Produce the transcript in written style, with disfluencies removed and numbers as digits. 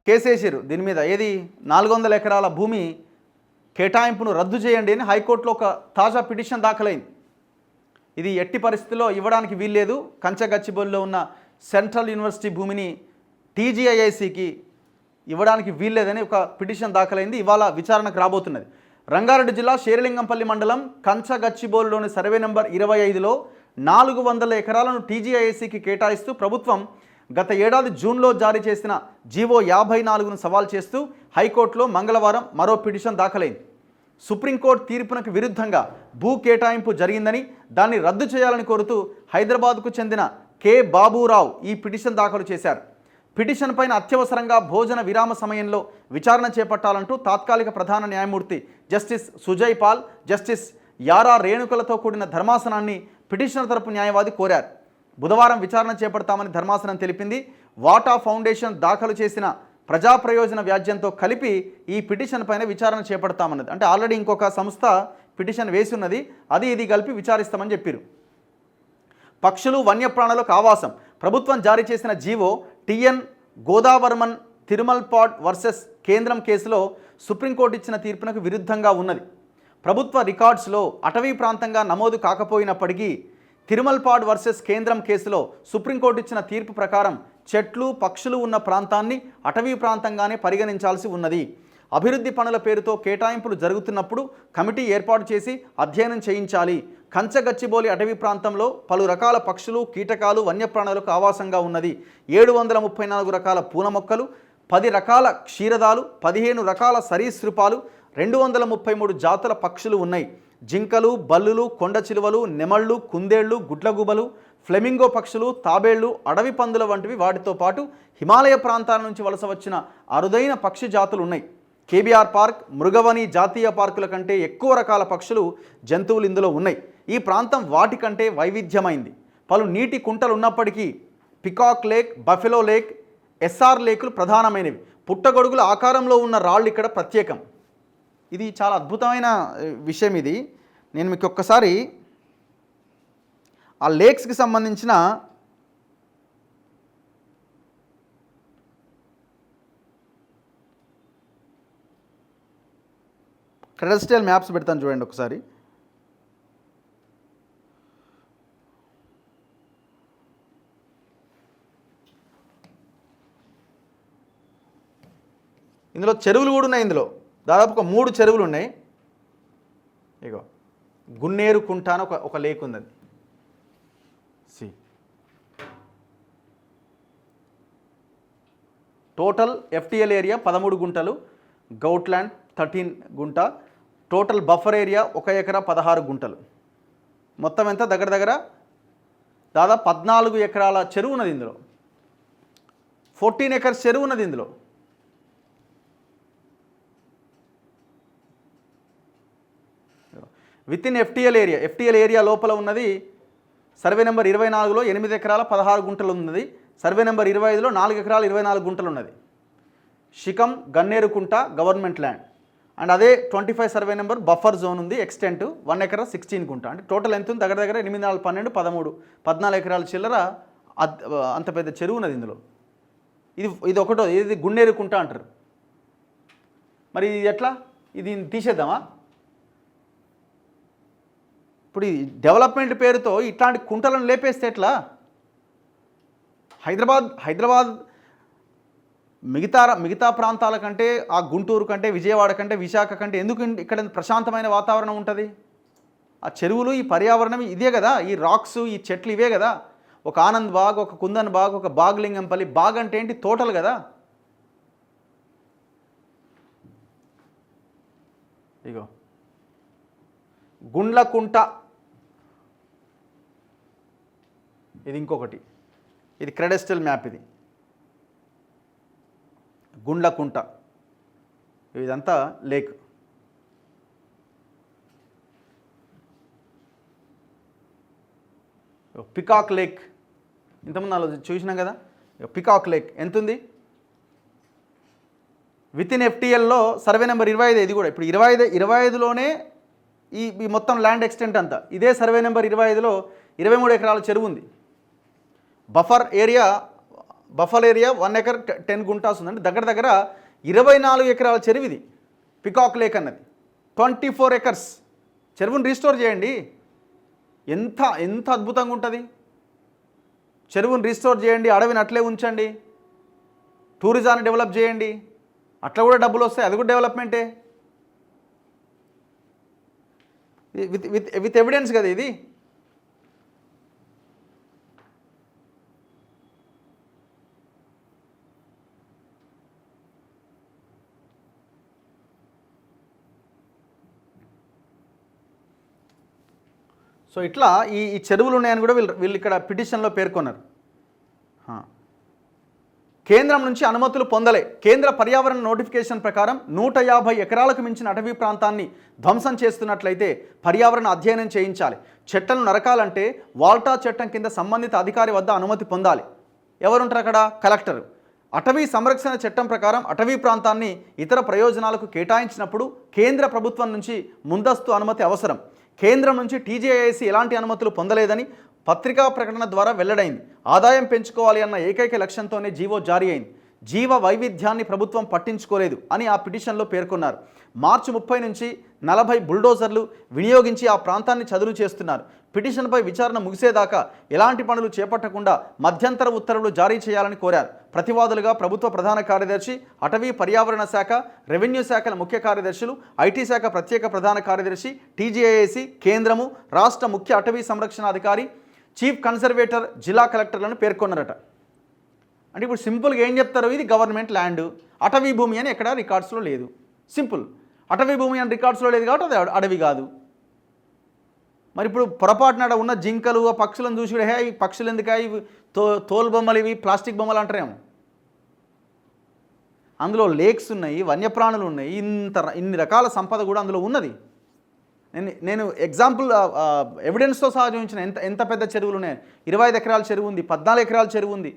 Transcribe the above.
కేసేసిరు దీని మీద. ఏది 400 ఎకరాల భూమి కేటాయింపును రద్దు చేయండి అని హైకోర్టులో ఒక తాజా పిటిషన్ దాఖలైంది. ఇది ఎట్టి పరిస్థితుల్లో ఇవ్వడానికి వీల్లేదు, కంచగచ్చిబౌలిలో ఉన్న సెంట్రల్ యూనివర్సిటీ భూమిని టీజీఐఐసికి ఇవ్వడానికి వీల్లేదని ఒక పిటిషన్ దాఖలైంది. ఇవాళ విచారణకు రాబోతున్నది. రంగారెడ్డి జిల్లా షేర్లింగంపల్లి మండలం కంచగచ్చిబౌలిలోని సర్వే నెంబర్ 25లో 400 ఎకరాలను టీజీఐఐసికి కేటాయిస్తూ ప్రభుత్వం గత ఏడాది జూన్లో జారీ చేసిన జీవో 54ను సవాల్ చేస్తూ హైకోర్టులో మంగళవారం మరో పిటిషన్ దాఖలైంది. సుప్రీంకోర్టు తీర్పునకు విరుద్ధంగా భూ కేటాయింపు జరిగిందని దాన్ని రద్దు చేయాలని కోరుతూ హైదరాబాద్కు చెందిన కె బాబురావు ఈ పిటిషన్ దాఖలు చేశారు. పిటిషన్ పైన అత్యవసరంగా భోజన విరామ సమయంలో విచారణ చేపట్టాలంటూ తాత్కాలిక ప్రధాన న్యాయమూర్తి జస్టిస్ సుజయ్ పాల్, జస్టిస్ యారా రేణుకలతో కూడిన ధర్మాసనాన్ని పిటిషనర్ తరపు న్యాయవాది కోరారు. బుధవారం విచారణ చేపడతామని ధర్మాసనం తెలిపింది. వాటా ఫౌండేషన్ దాఖలు చేసిన ప్రజా ప్రయోజన వ్యాజ్యంతో కలిపి ఈ పిటిషన్ పైన విచారణ చేపడతామన్నది. అంటే ఆల్రెడీ ఇంకొక సంస్థ పిటిషన్ వేసి ఉన్నది, అది ఇది కలిపి విచారిస్తామని చెప్పారు. పక్షులు వన్యప్రాణులకు ఆవాసం ప్రభుత్వం జారీ చేసిన జీవో టిఎన్ గోదావర్మన్ తిరుమల్పాడ్ వర్సెస్ కేంద్రం కేసులో సుప్రీంకోర్టు ఇచ్చిన తీర్పునకు విరుద్ధంగా ఉన్నది. ప్రభుత్వ రికార్డ్స్లో అటవీ ప్రాంతంగా నమోదు కాకపోయినప్పటికీ తిరుమల్పాడ్ వర్సెస్ కేంద్రం కేసులో సుప్రీంకోర్టు ఇచ్చిన తీర్పు ప్రకారం చెట్లు పక్షులు ఉన్న ప్రాంతాన్ని అటవీ ప్రాంతంగానే పరిగణించాల్సి ఉన్నది. అభివృద్ధి పనుల పేరుతో కేటాయింపులు జరుగుతున్నప్పుడు కమిటీ ఏర్పాటు చేసి అధ్యయనం చేయించాలి. కంచగచ్చిబౌలి అటవీ ప్రాంతంలో పలు రకాల పక్షులు కీటకాలు వన్యప్రాణులకు ఆవాసంగా ఉన్నది. 734 రకాల పూల మొక్కలు, 10 రకాల క్షీరదాలు, 15 రకాల సరీసృపాలు, 233 జాతుల పక్షులు ఉన్నాయి. జింకలు, బల్లులు, కొండ చిలువలు, నెమళ్ళు, కుందేళ్లు, గుడ్లగూబలు, ఫ్లెమింగో పక్షులు, తాబేళ్లు, అడవి పందుల వంటివి వాటితో పాటు హిమాలయ ప్రాంతాల నుంచి వలస వచ్చిన అరుదైన పక్షి జాతులు ఉన్నాయి. కేబీఆర్ పార్క్, మృగవని జాతీయ పార్కుల కంటే ఎక్కువ రకాల పక్షులు, జంతువులు ఇందులో ఉన్నాయి. ఈ ప్రాంతం వాటికంటే వైవిధ్యమైంది. పలు నీటి కుంటలు ఉన్నప్పటికీ peacock lake, buffalo lake, SR లేకులు ప్రధానమైనవి. పుట్టగొడుగుల ఆకారంలో ఉన్న రాళ్ళు ఇక్కడ ప్రత్యేకం. ఇది చాలా అద్భుతమైన విషయం. ఇది నేను మీకు ఒక్కసారి ఆ లేక్స్కి సంబంధించిన క్రెడస్ట్రియల్ మ్యాప్స్ పెడతాను చూడండి ఒకసారి. ఇందులో చెరువులు కూడా ఉన్నాయి. ఇందులో దాదాపు ఒక 3 చెరువులు ఉన్నాయి. ఇగో గున్నేరు కుంట అని ఒక లేక్ ఉంది. సి టోటల్ ఎఫ్టిఎల్ ఏరియా 13 గుంటలు, గౌట్ల్యాండ్ 13 గుంట, టోటల్ బఫర్ ఏరియా 1 ఎకరా 16 గుంటలు. మొత్తం ఎంత దగ్గర దాదాపు 14 ఎకరాల చెరువు ఉన్నది ఇందులో. 14 ఎకర్స్ చెరువు ఉన్నది ఇందులో. విత్ ఇన్ ఎఫ్టిఎల్ ఏరియా లోపల ఉన్నది సర్వే నెంబర్ 24లో 8 ఎకరాల 16 గుంటలు ఉన్నది. సర్వే నెంబర్ 25లో 4 ఎకరాల 24 గుంటలు ఉన్నది. షికం గన్నేరుకుంట గవర్నమెంట్ ల్యాండ్. అండ్ అదే 25 సర్వే నెంబర్ బఫర్ జోన్ ఉంది, ఎక్స్టెంట్ 1 ఎకరా 16 గుంట. అంటే టోటల్ ఎంత ఉంది? దగ్గర 8, 4, 12, 13, 14 ఎకరాల చిల్లర అంత పెద్ద చెరువు ఉన్నది ఇందులో. ఇది ఒకటో, ఇది గున్నేరుకుంట అంటారు. మరి ఇది ఎట్లా? ఇది తీసేద్దామా? ఇప్పుడు ఈ డెవలప్మెంట్ పేరుతో ఇట్లాంటి కుంటలను లేపేస్తే ఎట్లా? హైదరాబాద్ మిగతా ప్రాంతాల కంటే, ఆ గుంటూరు కంటే, విజయవాడ కంటే, విశాఖ కంటే ఎందుకు ఇక్కడ ప్రశాంతమైన వాతావరణం ఉంటుంది? ఆ చెరువులు, ఈ పర్యావరణం ఇదే కదా, ఈ రాక్స్, ఈ చెట్లు ఇవే కదా. ఒక ఆనంద్ బాగ్, ఒక కుందన్ బాగ్, ఒక బాగ్లింగంపల్లి. బాగ్ అంటే ఏంటి? తోటలు కదా. ఇగో గుండ్లకుంట, ఇది ఇంకొకటి. ఇది క్రెడస్ట్రియల్ మ్యాప్. ఇది గుండ్లకుంట, ఇదంతా లేక్. పికాక్ లేక్ ఇంతకుముందు అలా చూసినాం కదా. పికాక్ లేక్ ఎంత ఉంది? విత్ ఇన్ ఎఫ్టిఎల్లో సర్వే నెంబర్ 25. ఇది కూడా ఇప్పుడు 25లోనే ఈ మొత్తం ల్యాండ్ ఎక్స్టెంట్ అంతా. ఇదే సర్వే నెంబర్ 25లో 23 ఎకరాల చెరువు ఉంది. Buffer area buffer area 1 acre 10 guntas ఉంది. అంటే దగ్గర దగ్గర 24 ఎకరాల చెరువు ఇది. పికాక్ లేక్ అన్నది 24 ఎకర్స్. చెరువుని రీస్టోర్ చేయండి. ఎంత ఎంత అద్భుతంగా ఉంటుంది. చెరువుని రీస్టోర్ చేయండి, అడవిని అట్లే ఉంచండి, టూరిజాన్ని డెవలప్ చేయండి, అట్లా కూడా డబ్బులు వస్తాయి, అది కూడా డెవలప్మెంటే. విత్ విత్ విత్ ఎవిడెన్స్ కదా ఇది. సో ఇట్లా ఈ చెరువులు ఉన్నాయని కూడా వీళ్ళు ఇక్కడ పిటిషన్లో పేర్కొన్నారు. కేంద్రం నుంచి అనుమతులు పొందలే. కేంద్ర పర్యావరణ నోటిఫికేషన్ ప్రకారం 150 ఎకరాలకు మించిన అటవీ ప్రాంతాన్ని ధ్వంసం చేస్తున్నట్లయితే పర్యావరణ అధ్యయనం చేయించాలి. చెట్లను నరకాలంటే వాల్టా చట్టం కింద సంబంధిత అధికారి వద్ద అనుమతి పొందాలి. ఎవరుంటారు అక్కడ? కలెక్టర్. అటవీ సంరక్షణ చట్టం ప్రకారం అటవీ ప్రాంతాన్ని ఇతర ప్రయోజనాలకు కేటాయించినప్పుడు కేంద్ర ప్రభుత్వం నుంచి ముందస్తు అనుమతి అవసరం. కేంద్రం నుంచి టీజేఐసి ఎలాంటి అనుమతులు పొందలేదని పత్రికా ప్రకటన ద్వారా వెల్లడైంది. ఆదాయం పెంచుకోవాలి అన్న ఏకైక లక్ష్యంతోనే జీవో జారీ అయింది. జీవ వైవిధ్యాన్ని ప్రభుత్వం పట్టించుకోలేదు అని ఆ పిటిషన్లో పేర్కొన్నారు. మార్చి 30 నుంచి 40 బుల్డోజర్లు వినియోగించి ఆ ప్రాంతాన్ని చదును చేస్తున్నారు. పిటిషన్పై విచారణ ముగిసేదాకా ఎలాంటి పనులు చేపట్టకుండా మధ్యంతర ఉత్తర్వులు జారీ చేయాలని కోరారు. ప్రతివాదులుగా ప్రభుత్వ ప్రధాన కార్యదర్శి, అటవీ పర్యావరణ శాఖ, రెవెన్యూ శాఖల ముఖ్య కార్యదర్శులు, ఐటీ శాఖ ప్రత్యేక ప్రధాన కార్యదర్శి, టీజీఐఏసీ, కేంద్రము, రాష్ట్ర ముఖ్య అటవీ సంరక్షణ అధికారి, చీఫ్ కన్జర్వేటర్, జిల్లా కలెక్టర్లను పేర్కొన్నారట. అంటే ఇప్పుడు సింపుల్గా ఏం చెప్తారు? ఇది గవర్నమెంట్ ల్యాండ్, అటవీ భూమి అని ఎక్కడ రికార్డ్స్లో లేదు. సింపుల్. అటవీ భూమి అని రికార్డ్స్లో లేదు కాబట్టి అది అడవి కాదు. మరి ఇప్పుడు పొరపాటున ఉన్న జింకలు, ఆ పక్షులను చూసి హే ఈ పక్షులు ఎందుకు ఇవి తోలు బొమ్మలు, ఇవి ప్లాస్టిక్ బొమ్మలు అంటారేమో. అందులో లేక్స్ ఉన్నాయి, వన్యప్రాణులు ఉన్నాయి, ఇన్ని రకాల సంపద కూడా అందులో ఉన్నది. నేను ఎగ్జాంపుల్ ఎవిడెన్స్తో సహా చూపించిన ఎంత పెద్ద చెరువులు ఉన్నాయి. 25 ఎకరాల చెరువు ఉంది, 14 ఎకరాల చెరువు ఉంది.